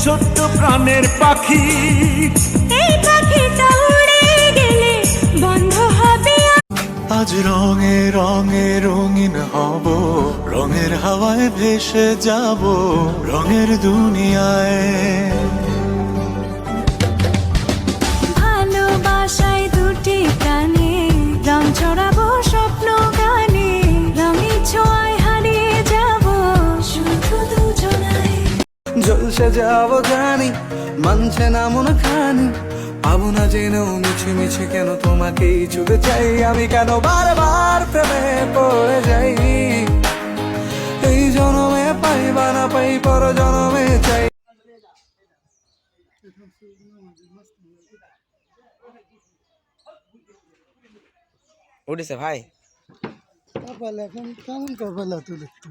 ছোট্ট প্রাণের পাখি, এই পাখিটা উড়ে গেলে বন্ধ হবে। আজ রঙে রঙে রঙিন হব, রঙের হাওয়ায় ভেসে যাব রঙের দুনিয়ায়। ভালোবাসায় দুটি প্রাণে রং চড়াবো স্বপ্ন গানে, রঙের ছোঁয়ায় হারিয়ে যাব শুধু দুজনায়। জলসে যাব জানি, মানছে না মন খানি, পাবো না জেনেও মিছে মিছে কেন তোমাকেই ছুঁতে চাই আমি, কেন বারবার প্রেমে পড়ে যাই। এই জনমে পাই বা না পাই, পর জনমে চাই। উঠেছে ভাই কপাল এখন কেমন কপাল এত দেখতে